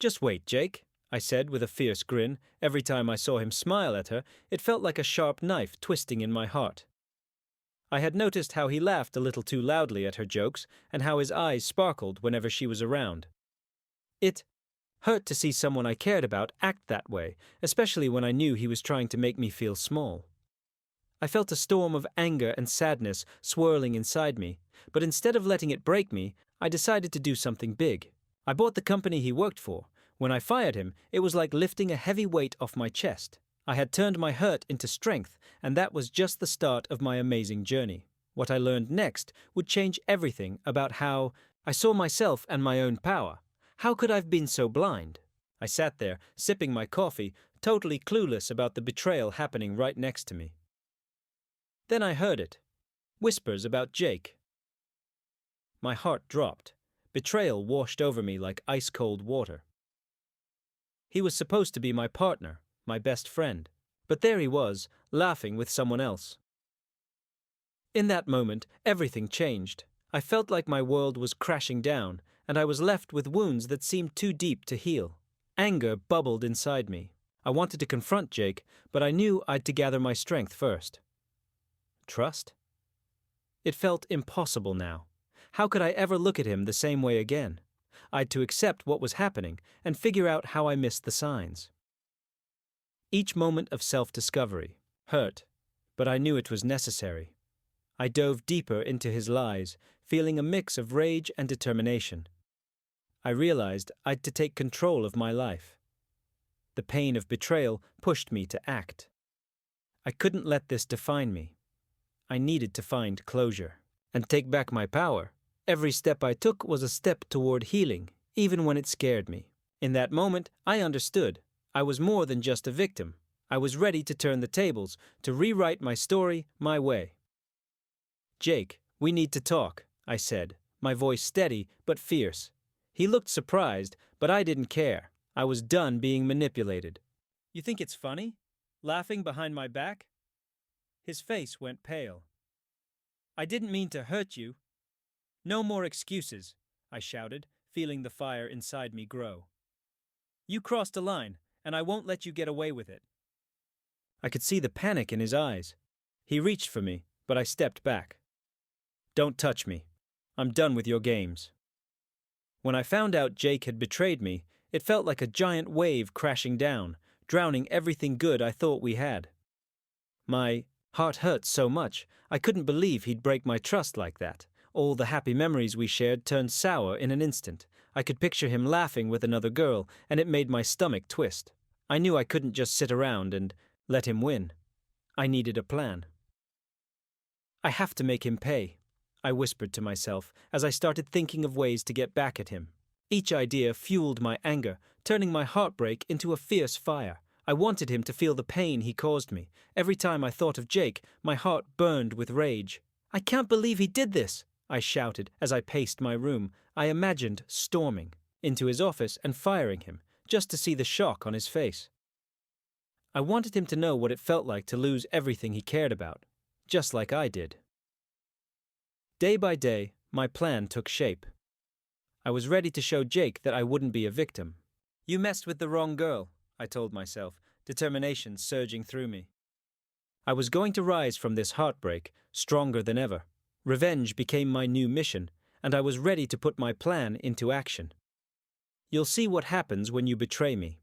"Just wait, Jake," I said with a fierce grin. Every time I saw him smile at her, it felt like a sharp knife twisting in my heart. I had noticed how he laughed a little too loudly at her jokes and how his eyes sparkled whenever she was around. It hurt to see someone I cared about act that way, especially when I knew he was trying to make me feel small. I felt a storm of anger and sadness swirling inside me, but instead of letting it break me, I decided to do something big. I bought the company he worked for. When I fired him, it was like lifting a heavy weight off my chest. I had turned my hurt into strength, and that was just the start of my amazing journey. What I learned next would change everything about how I saw myself and my own power. How could I have been so blind? I sat there, sipping my coffee, totally clueless about the betrayal happening right next to me. Then I heard it. Whispers about Jake. My heart dropped. Betrayal washed over me like ice-cold water. He was supposed to be my partner, my best friend, but there he was, laughing with someone else. In that moment, everything changed. I felt like my world was crashing down, and I was left with wounds that seemed too deep to heal. Anger bubbled inside me. I wanted to confront Jake, but I knew I'd to gather my strength first. Trust? It felt impossible now. How could I ever look at him the same way again? I'd to accept what was happening and figure out how I missed the signs. Each moment of self-discovery hurt, but I knew it was necessary. I dove deeper into his lies, feeling a mix of rage and determination. I realized I'd to take control of my life. The pain of betrayal pushed me to act. I couldn't let this define me. I needed to find closure and take back my power. Every step I took was a step toward healing, even when it scared me. In that moment, I understood. I was more than just a victim. I was ready to turn the tables, to rewrite my story my way. "Jake, we need to talk," I said, my voice steady but fierce. He looked surprised, but I didn't care. I was done being manipulated. "You think it's funny? Laughing behind my back?" His face went pale. "I didn't mean to hurt you." "No more excuses," I shouted, feeling the fire inside me grow. "You crossed a line, and I won't let you get away with it." I could see the panic in his eyes. He reached for me, but I stepped back. "Don't touch me. I'm done with your games." When I found out Jake had betrayed me, it felt like a giant wave crashing down, drowning everything good I thought we had. My heart hurt so much, I couldn't believe he'd break my trust like that. All the happy memories we shared turned sour in an instant. I could picture him laughing with another girl, and it made my stomach twist. I knew I couldn't just sit around and let him win. I needed a plan. "I have to make him pay," I whispered to myself as I started thinking of ways to get back at him. Each idea fueled my anger, turning my heartbreak into a fierce fire. I wanted him to feel the pain he caused me. Every time I thought of Jake, my heart burned with rage. "I can't believe he did this," I shouted as I paced my room. I imagined storming into his office and firing him, just to see the shock on his face. I wanted him to know what it felt like to lose everything he cared about, just like I did. Day by day, my plan took shape. I was ready to show Jake that I wouldn't be a victim. "You messed with the wrong girl," I told myself, determination surging through me. I was going to rise from this heartbreak, stronger than ever. Revenge became my new mission, and I was ready to put my plan into action. You'll see what happens when you betray me.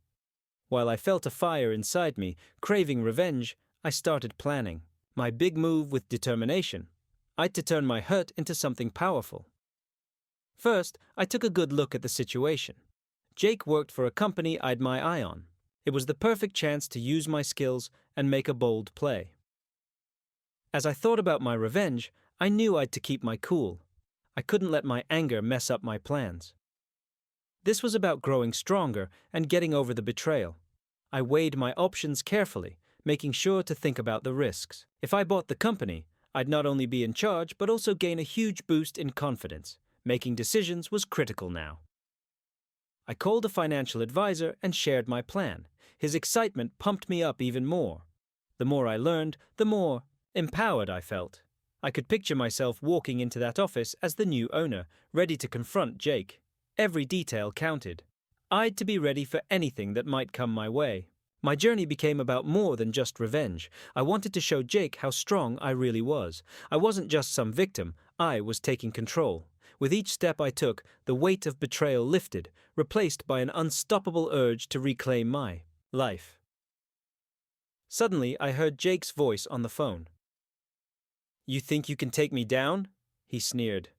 While I felt a fire inside me, craving revenge, I started planning. My big move with determination. I'd to turn my hurt into something powerful. First, I took a good look at the situation. Jake worked for a company I'd my eye on. It was the perfect chance to use my skills and make a bold play. As I thought about my revenge, I knew I'd to keep my cool. I couldn't let my anger mess up my plans. This was about growing stronger and getting over the betrayal. I weighed my options carefully, making sure to think about the risks. If I bought the company, I'd not only be in charge but also gain a huge boost in confidence. Making decisions was critical now. I called a financial advisor and shared my plan. His excitement pumped me up even more. The more I learned, the more empowered I felt. I could picture myself walking into that office as the new owner, ready to confront Jake. Every detail counted. I'd to be ready for anything that might come my way. My journey became about more than just revenge. I wanted to show Jake how strong I really was. I wasn't just some victim, I was taking control. With each step I took, the weight of betrayal lifted, replaced by an unstoppable urge to reclaim my life. Suddenly, I heard Jake's voice on the phone. "You think you can take me down?" he sneered.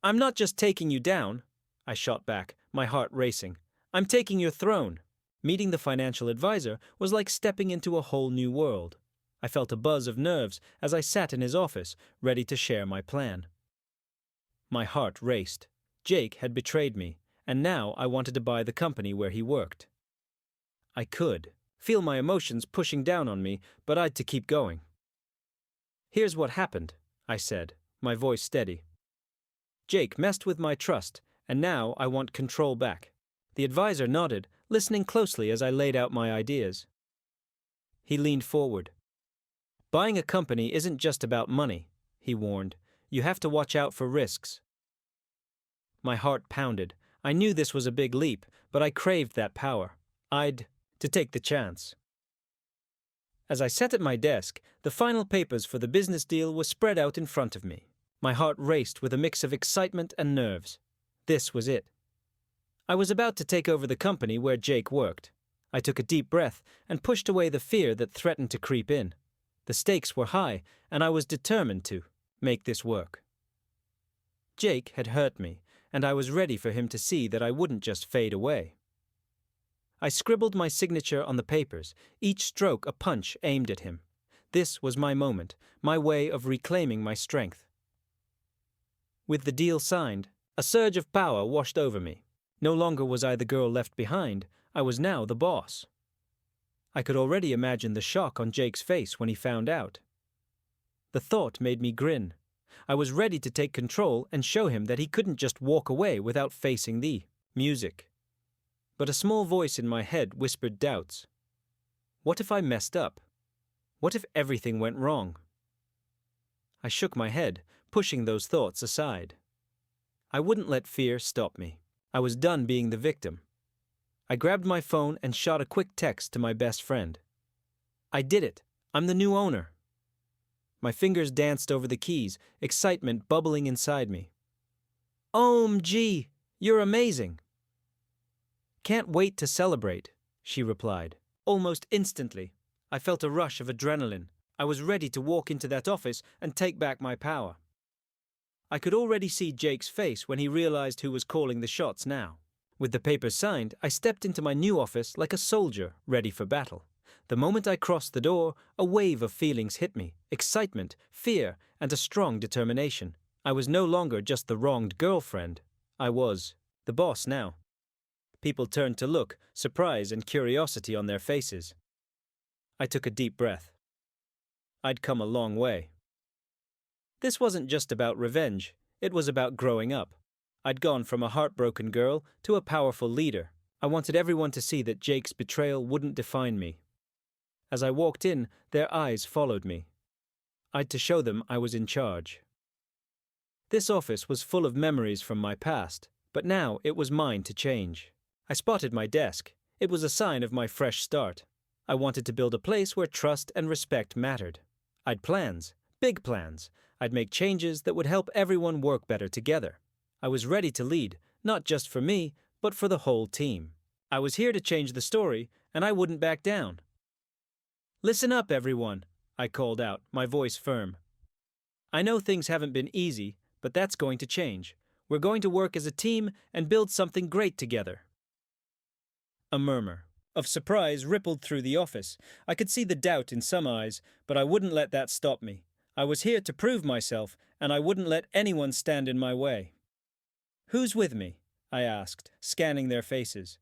"I'm not just taking you down," I shot back, my heart racing. "I'm taking your throne." Meeting the financial advisor was like stepping into a whole new world. I felt a buzz of nerves as I sat in his office, ready to share my plan. My heart raced. Jake had betrayed me, and now I wanted to buy the company where he worked. I could feel my emotions pushing down on me, but I'd to keep going. "Here's what happened," I said, my voice steady. "Jake messed with my trust, and now I want control back." The advisor nodded, listening closely as I laid out my ideas. He leaned forward. "Buying a company isn't just about money," he warned. "You have to watch out for risks." My heart pounded. I knew this was a big leap, but I craved that power. I'd to take the chance. As I sat at my desk, the final papers for the business deal were spread out in front of me. My heart raced with a mix of excitement and nerves. This was it. I was about to take over the company where Jake worked. I took a deep breath and pushed away the fear that threatened to creep in. The stakes were high, and I was determined to make this work. Jake had hurt me, and I was ready for him to see that I wouldn't just fade away. I scribbled my signature on the papers, each stroke a punch aimed at him. This was my moment, my way of reclaiming my strength. With the deal signed, a surge of power washed over me. No longer was I the girl left behind, I was now the boss. I could already imagine the shock on Jake's face when he found out. The thought made me grin. I was ready to take control and show him that he couldn't just walk away without facing the music. But a small voice in my head whispered doubts. What if I messed up? What if everything went wrong? I shook my head, pushing those thoughts aside. I wouldn't let fear stop me. I was done being the victim. I grabbed my phone and shot a quick text to my best friend. "I did it. I'm the new owner." My fingers danced over the keys, excitement bubbling inside me. "OMG, you're amazing." "Can't wait to celebrate," she replied. Almost instantly, I felt a rush of adrenaline. I was ready to walk into that office and take back my power. I could already see Jake's face when he realized who was calling the shots now. With the papers signed, I stepped into my new office like a soldier, ready for battle. The moment I crossed the door, a wave of feelings hit me: excitement, fear, and a strong determination. I was no longer just the wronged girlfriend. I was the boss now. People turned to look, surprise and curiosity on their faces. I took a deep breath. I'd come a long way. This wasn't just about revenge, it was about growing up. I'd gone from a heartbroken girl to a powerful leader. I wanted everyone to see that Jake's betrayal wouldn't define me. As I walked in, their eyes followed me. I'd to show them I was in charge. This office was full of memories from my past, but now it was mine to change. I spotted my desk. It was a sign of my fresh start. I wanted to build a place where trust and respect mattered. I'd plans, big plans. I'd make changes that would help everyone work better together. I was ready to lead, not just for me, but for the whole team. I was here to change the story, and I wouldn't back down. "Listen up, everyone," I called out, my voice firm. "I know things haven't been easy, but that's going to change. We're going to work as a team and build something great together." A murmur of surprise rippled through the office. I could see the doubt in some eyes, but I wouldn't let that stop me. I was here to prove myself, and I wouldn't let anyone stand in my way. "Who's with me?" I asked, scanning their faces.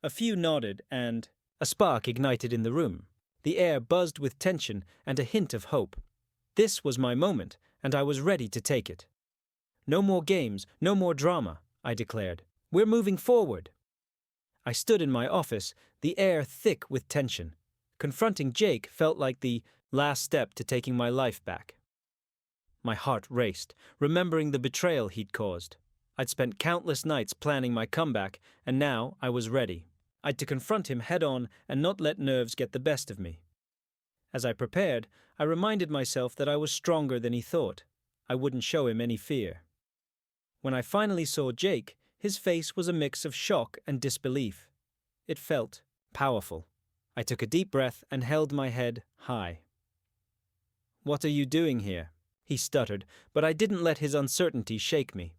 A few nodded, and a spark ignited in the room. The air buzzed with tension and a hint of hope. This was my moment, and I was ready to take it. "No more games, no more drama," I declared. "We're moving forward." I stood in my office, the air thick with tension. Confronting Jake felt like the last step to taking my life back. My heart raced, remembering the betrayal he'd caused. I'd spent countless nights planning my comeback, and now I was ready. I'd to confront him head on and not let nerves get the best of me. As I prepared, I reminded myself that I was stronger than he thought. I wouldn't show him any fear. When I finally saw Jake, his face was a mix of shock and disbelief. It felt powerful. I took a deep breath and held my head high. "What are you doing here?" he stuttered, but I didn't let his uncertainty shake me.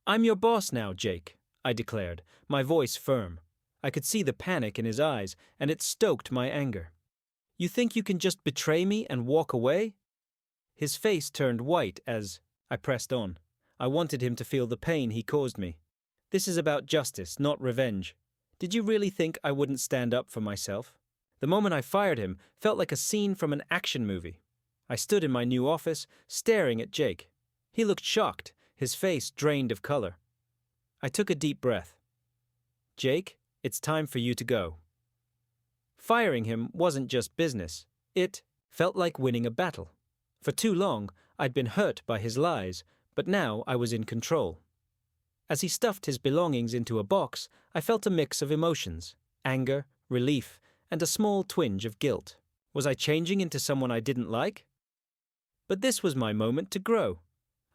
"I'm your boss now, Jake," I declared, my voice firm. I could see the panic in his eyes, and it stoked my anger. "You think you can just betray me and walk away?" His face turned white as I pressed on. I wanted him to feel the pain he caused me. "This is about justice, not revenge. Did you really think I wouldn't stand up for myself?" The moment I fired him felt like a scene from an action movie. I stood in my new office, staring at Jake. He looked shocked, his face drained of color. I took a deep breath. "Jake, it's time for you to go." Firing him wasn't just business. It felt like winning a battle. For too long, I'd been hurt by his lies, but now I was in control. As he stuffed his belongings into a box, I felt a mix of emotions: anger, relief, and a small twinge of guilt. Was I changing into someone I didn't like? But this was my moment to grow.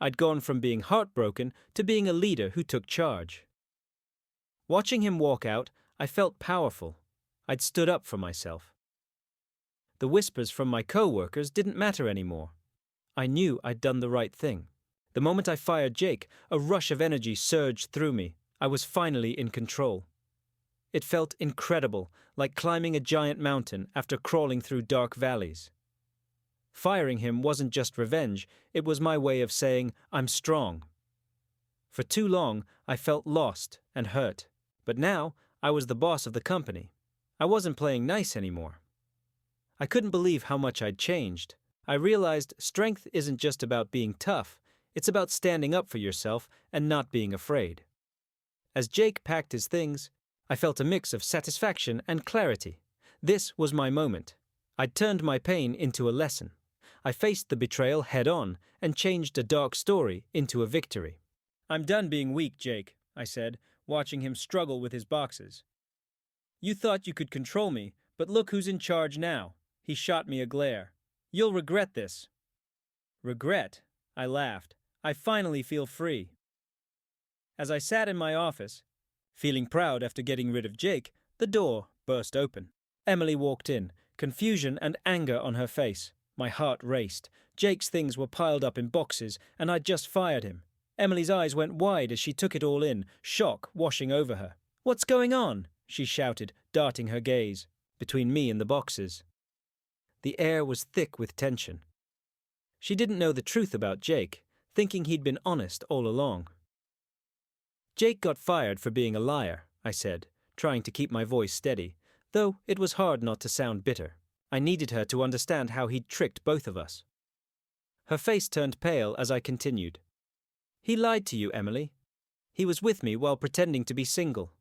I'd gone from being heartbroken to being a leader who took charge. Watching him walk out, I felt powerful. I'd stood up for myself. The whispers from my co-workers didn't matter anymore. I knew I'd done the right thing. The moment I fired Jake, a rush of energy surged through me. I was finally in control. It felt incredible, like climbing a giant mountain after crawling through dark valleys. Firing him wasn't just revenge, it was my way of saying, "I'm strong." For too long, I felt lost and hurt. But now, I was the boss of the company. I wasn't playing nice anymore. I couldn't believe how much I'd changed. I realized strength isn't just about being tough, it's about standing up for yourself and not being afraid. As Jake packed his things, I felt a mix of satisfaction and clarity. This was my moment. I'd turned my pain into a lesson. I faced the betrayal head-on and changed a dark story into a victory. "I'm done being weak, Jake," I said, watching him struggle with his boxes. "You thought you could control me, but look who's in charge now." He shot me a glare. "You'll regret this." "Regret?" I laughed. "I finally feel free." As I sat in my office, feeling proud after getting rid of Jake, the door burst open. Emily walked in, confusion and anger on her face. My heart raced. Jake's things were piled up in boxes, and I'd just fired him. Emily's eyes went wide as she took it all in, shock washing over her. "What's going on?" she shouted, darting her gaze between me and the boxes. The air was thick with tension. She didn't know the truth about Jake, thinking he'd been honest all along. "Jake got fired for being a liar," I said, trying to keep my voice steady, though it was hard not to sound bitter. I needed her to understand how he'd tricked both of us. Her face turned pale as I continued. "He lied to you, Emily. He was with me while pretending to be single."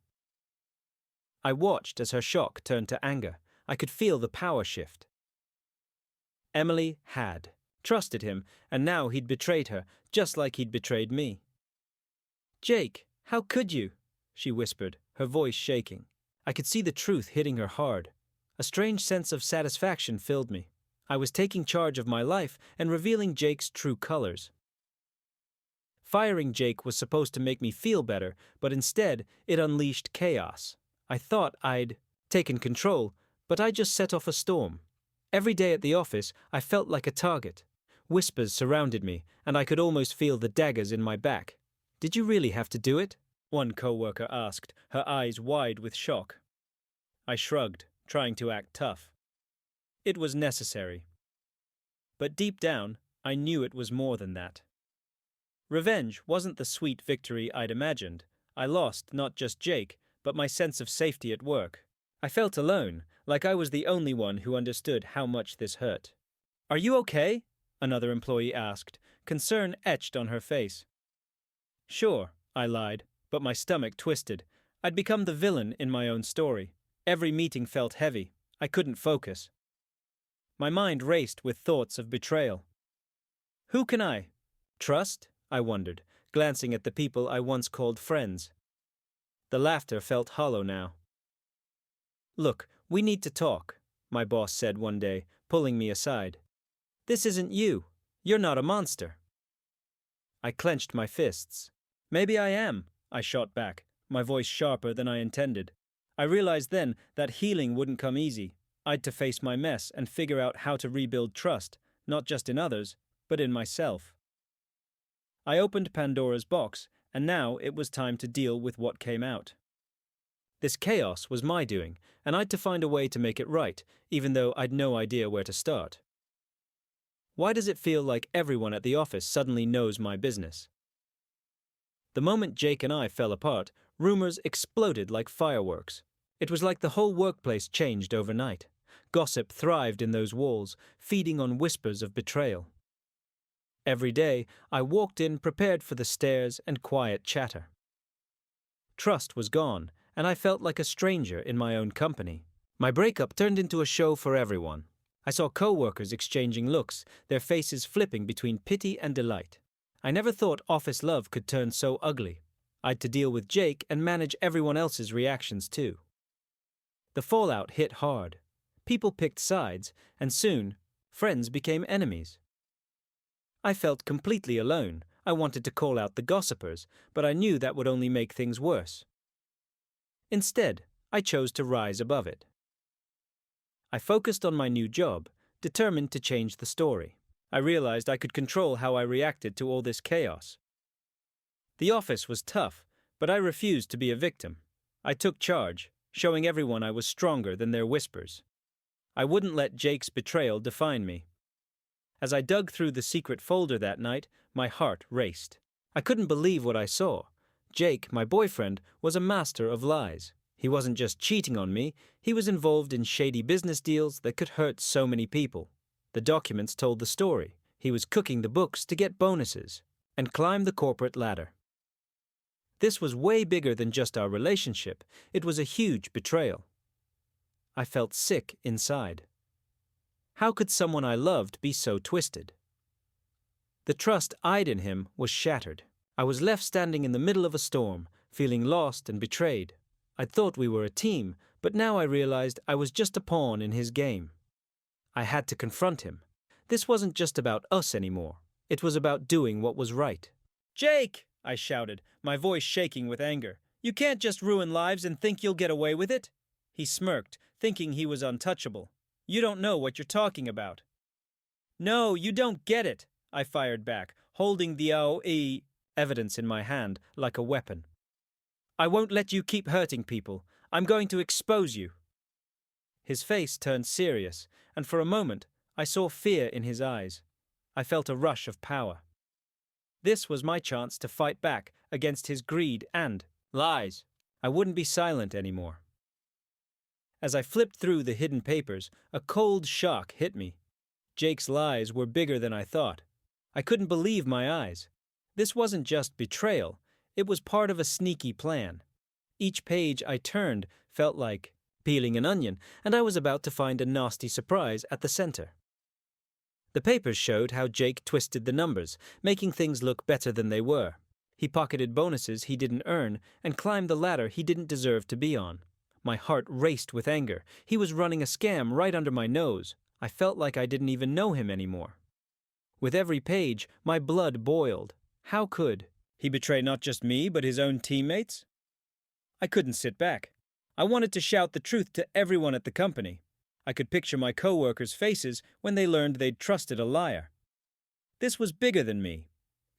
I watched as her shock turned to anger. I could feel the power shift. Emily had trusted him, and now he'd betrayed her, just like he'd betrayed me. "Jake, how could you?" she whispered, her voice shaking. I could see the truth hitting her hard. A strange sense of satisfaction filled me. I was taking charge of my life and revealing Jake's true colors. Firing Jake was supposed to make me feel better, but instead it unleashed chaos. I thought I'd taken control, but I just set off a storm. Every day at the office, I felt like a target. Whispers surrounded me, and I could almost feel the daggers in my back. "Did you really have to do it?" one co-worker asked, her eyes wide with shock. I shrugged, trying to act tough. It was necessary. But deep down, I knew it was more than that. Revenge wasn't the sweet victory I'd imagined. I lost not just Jake, but my sense of safety at work. I felt alone, like I was the only one who understood how much this hurt. "Are you okay?" another employee asked, concern etched on her face. "Sure," I lied, but my stomach twisted. I'd become the villain in my own story. Every meeting felt heavy. I couldn't focus. My mind raced with thoughts of betrayal. Who can I trust? I wondered, glancing at the people I once called friends. The laughter felt hollow now. "Look, we need to talk," my boss said one day, pulling me aside. "This isn't you. You're not a monster." I clenched my fists. "Maybe I am," I shot back, my voice sharper than I intended. I realized then that healing wouldn't come easy. I'd to face my mess and figure out how to rebuild trust, not just in others, but in myself. I opened Pandora's box, and now it was time to deal with what came out. This chaos was my doing, and I'd to find a way to make it right, even though I'd no idea where to start. Why does it feel like everyone at the office suddenly knows my business? The moment Jake and I fell apart, rumors exploded like fireworks. It was like the whole workplace changed overnight. Gossip thrived in those walls, feeding on whispers of betrayal. Every day, I walked in prepared for the stares and quiet chatter. Trust was gone, and I felt like a stranger in my own company. My breakup turned into a show for everyone. I saw co-workers exchanging looks, their faces flipping between pity and delight. I never thought office love could turn so ugly. I'd to deal with Jake and manage everyone else's reactions too. The fallout hit hard. People picked sides, and soon, friends became enemies. I felt completely alone. I wanted to call out the gossipers, but I knew that would only make things worse. Instead, I chose to rise above it. I focused on my new job, determined to change the story. I realized I could control how I reacted to all this chaos. The office was tough, but I refused to be a victim. I took charge, showing everyone I was stronger than their whispers. I wouldn't let Jake's betrayal define me. As I dug through the secret folder that night, my heart raced. I couldn't believe what I saw. Jake, my boyfriend, was a master of lies. He wasn't just cheating on me, he was involved in shady business deals that could hurt so many people. The documents told the story. He was cooking the books to get bonuses and climb the corporate ladder. This was way bigger than just our relationship. It was a huge betrayal. I felt sick inside. How could someone I loved be so twisted? The trust I'd in him was shattered. I was left standing in the middle of a storm, feeling lost and betrayed. I'd thought we were a team, but now I realized I was just a pawn in his game. I had to confront him. This wasn't just about us anymore. It was about doing what was right. "Jake!" I shouted, my voice shaking with anger. "You can't just ruin lives and think you'll get away with it." He smirked, thinking he was untouchable. "You don't know what you're talking about." "No, you don't get it," I fired back, holding the AOE evidence in my hand like a weapon. "I won't let you keep hurting people. I'm going to expose you." His face turned serious, and for a moment, I saw fear in his eyes. I felt a rush of power. This was my chance to fight back against his greed and lies. I wouldn't be silent anymore. As I flipped through the hidden papers, a cold shock hit me. Jake's lies were bigger than I thought. I couldn't believe my eyes. This wasn't just betrayal. It was part of a sneaky plan. Each page I turned felt like peeling an onion, and I was about to find a nasty surprise at the center. The papers showed how Jake twisted the numbers, making things look better than they were. He pocketed bonuses he didn't earn and climbed the ladder he didn't deserve to be on. My heart raced with anger. He was running a scam right under my nose. I felt like I didn't even know him anymore. With every page, my blood boiled. How could he betray not just me, but his own teammates? I couldn't sit back. I wanted to shout the truth to everyone at the company. I could picture my co-workers' faces when they learned they'd trusted a liar. This was bigger than me.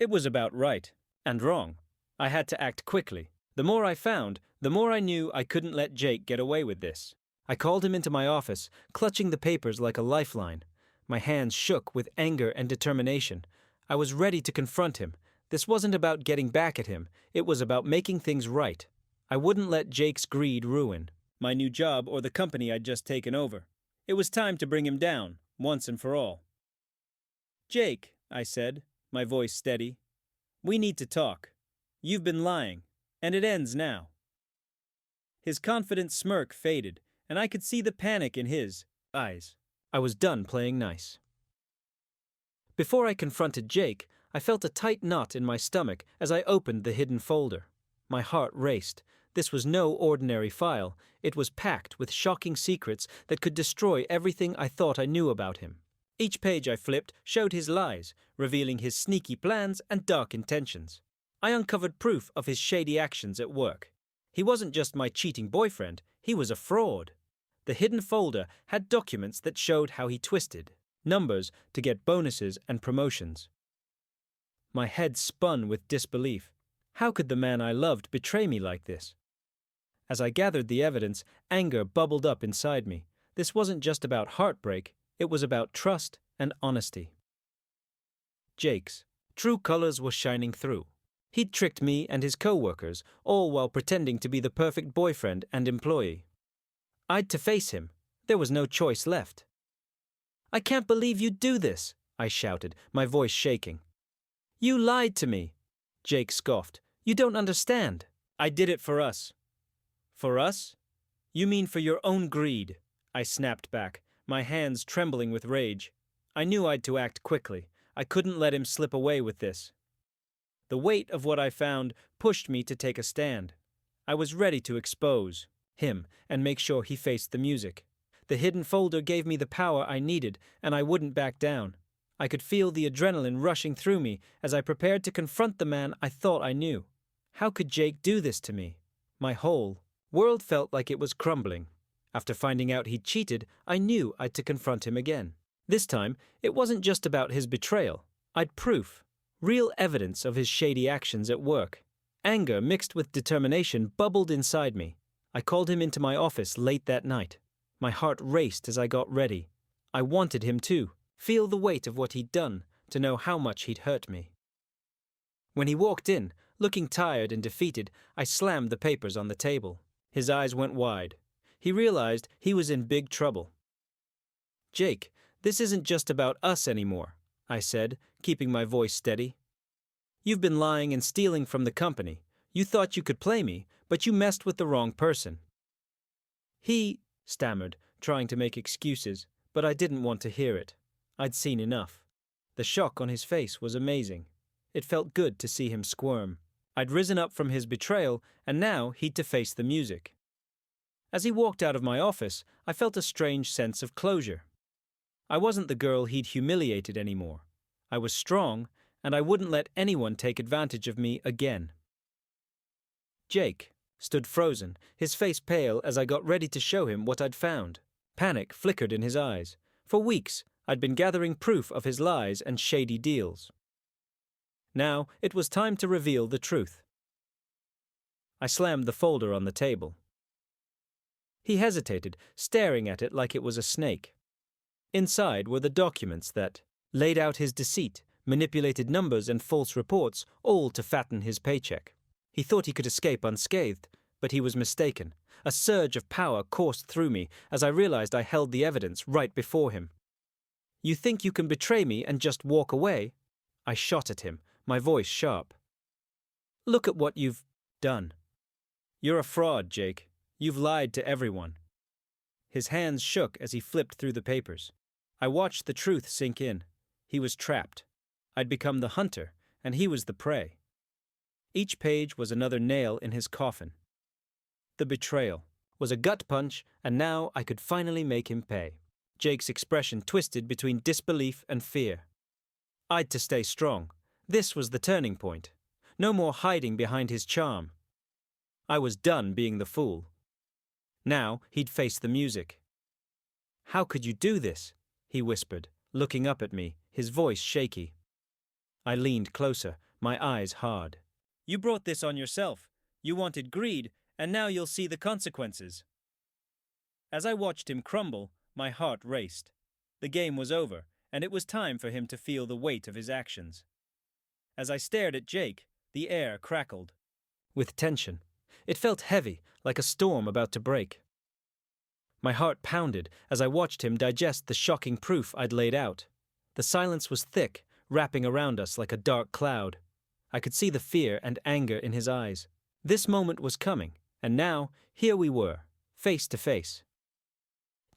It was about right and wrong. I had to act quickly. The more I found, the more I knew I couldn't let Jake get away with this. I called him into my office, clutching the papers like a lifeline. My hands shook with anger and determination. I was ready to confront him. This wasn't about getting back at him. It was about making things right. I wouldn't let Jake's greed ruin my new job or the company I'd just taken over. It was time to bring him down, once and for all. "Jake," I said, my voice steady, "we need to talk. You've been lying, and it ends now." His confident smirk faded, and I could see the panic in his eyes. I was done playing nice. Before I confronted Jake, I felt a tight knot in my stomach as I opened the hidden folder. My heart raced. This was no ordinary file. It was packed with shocking secrets that could destroy everything I thought I knew about him. Each page I flipped showed his lies, revealing his sneaky plans and dark intentions. I uncovered proof of his shady actions at work. He wasn't just my cheating boyfriend, he was a fraud. The hidden folder had documents that showed how he twisted numbers to get bonuses and promotions. My head spun with disbelief. How could the man I loved betray me like this? As I gathered the evidence, anger bubbled up inside me. This wasn't just about heartbreak, it was about trust and honesty. Jake's true colors were shining through. He'd tricked me and his co-workers, all while pretending to be the perfect boyfriend and employee. I'd to face him. There was no choice left. "I can't believe you'd do this," I shouted, my voice shaking. "You lied to me," Jake scoffed. "You don't understand. I did it for us." "For us? You mean for your own greed," I snapped back, my hands trembling with rage. I knew I'd to act quickly. I couldn't let him slip away with this. The weight of what I found pushed me to take a stand. I was ready to expose him and make sure he faced the music. The hidden folder gave me the power I needed, and I wouldn't back down. I could feel the adrenaline rushing through me as I prepared to confront the man I thought I knew. How could Jake do this to me? My whole world felt like it was crumbling. After finding out he'd cheated, I knew I'd to confront him again. This time, it wasn't just about his betrayal. I'd proof. Real evidence of his shady actions at work. Anger mixed with determination bubbled inside me. I called him into my office late that night. My heart raced as I got ready. I wanted him to feel the weight of what he'd done, to know how much he'd hurt me. When he walked in, looking tired and defeated, I slammed the papers on the table. His eyes went wide. He realized he was in big trouble. "Jake, this isn't just about us anymore," I said, keeping my voice steady. "You've been lying and stealing from the company. You thought you could play me, but you messed with the wrong person." He stammered, trying to make excuses, but I didn't want to hear it. I'd seen enough. The shock on his face was amazing. It felt good to see him squirm. I'd risen up from his betrayal, and now he'd to face the music. As he walked out of my office, I felt a strange sense of closure. I wasn't the girl he'd humiliated anymore. I was strong, and I wouldn't let anyone take advantage of me again. Jake stood frozen, his face pale as I got ready to show him what I'd found. Panic flickered in his eyes. For weeks, I'd been gathering proof of his lies and shady deals. Now, it was time to reveal the truth. I slammed the folder on the table. He hesitated, staring at it like it was a snake. Inside were the documents that laid out his deceit, manipulated numbers and false reports, all to fatten his paycheck. He thought he could escape unscathed, but he was mistaken. A surge of power coursed through me as I realized I held the evidence right before him. "You think you can betray me and just walk away?" I shot at him, my voice sharp. "Look at what you've done. You're a fraud, Jake. You've lied to everyone." His hands shook as he flipped through the papers. I watched the truth sink in. He was trapped. I'd become the hunter, and he was the prey. Each page was another nail in his coffin. The betrayal was a gut punch, and now I could finally make him pay. Jake's expression twisted between disbelief and fear. I'd to stay strong. This was the turning point. No more hiding behind his charm. I was done being the fool. Now he'd face the music. "How could you do this?" he whispered, looking up at me, his voice shaky. I leaned closer, my eyes hard. "You brought this on yourself. You wanted greed, and now you'll see the consequences." As I watched him crumble, my heart raced. The game was over, and it was time for him to feel the weight of his actions. As I stared at Jake, the air crackled with tension. It felt heavy, like a storm about to break. My heart pounded as I watched him digest the shocking proof I'd laid out. The silence was thick, wrapping around us like a dark cloud. I could see the fear and anger in his eyes. This moment was coming, and now, here we were, face to face.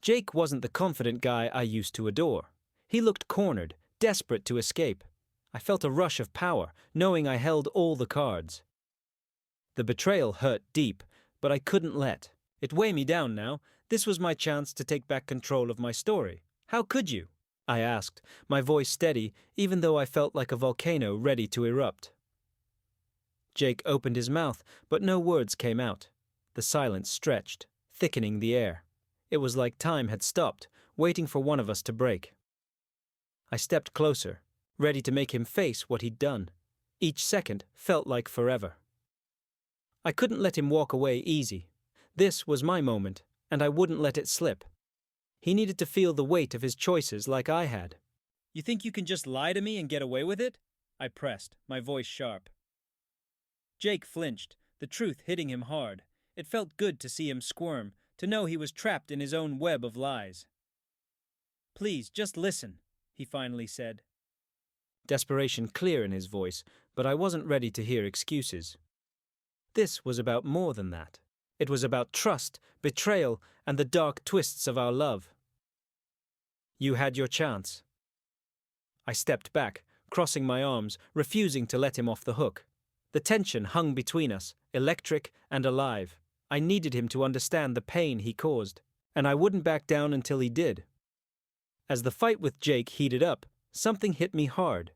Jake wasn't the confident guy I used to adore. He looked cornered, desperate to escape. I felt a rush of power, knowing I held all the cards. The betrayal hurt deep, but I couldn't let it weigh me down now. This was my chance to take back control of my story. How could you? I asked, my voice steady, even though I felt like a volcano ready to erupt. Jake opened his mouth, but no words came out. The silence stretched, thickening the air. It was like time had stopped, waiting for one of us to break. I stepped closer, ready to make him face what he'd done. Each second felt like forever. I couldn't let him walk away easy. This was my moment, and I wouldn't let it slip. He needed to feel the weight of his choices like I had. You think you can just lie to me and get away with it? I pressed, my voice sharp. Jake flinched, the truth hitting him hard. It felt good to see him squirm, to know he was trapped in his own web of lies. Please, just listen, he finally said. Desperation clear in his voice, but I wasn't ready to hear excuses. This was about more than that. It was about trust, betrayal, and the dark twists of our love. You had your chance. I stepped back, crossing my arms, refusing to let him off the hook. The tension hung between us, electric and alive. I needed him to understand the pain he caused, and I wouldn't back down until he did. As the fight with Jake heated up, something hit me hard.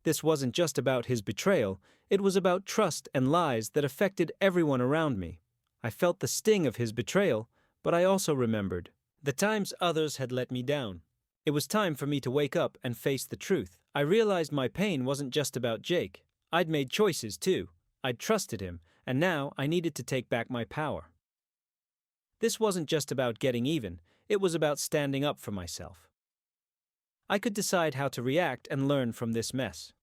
This wasn't just about his betrayal, it was about trust and lies that affected everyone around me. I felt the sting of his betrayal, but I also remembered the times others had let me down. It was time for me to wake up and face the truth. I realized my pain wasn't just about Jake. I'd made choices too. I'd trusted him, and now I needed to take back my power. This wasn't just about getting even, it was about standing up for myself. I could decide how to react and learn from this mess.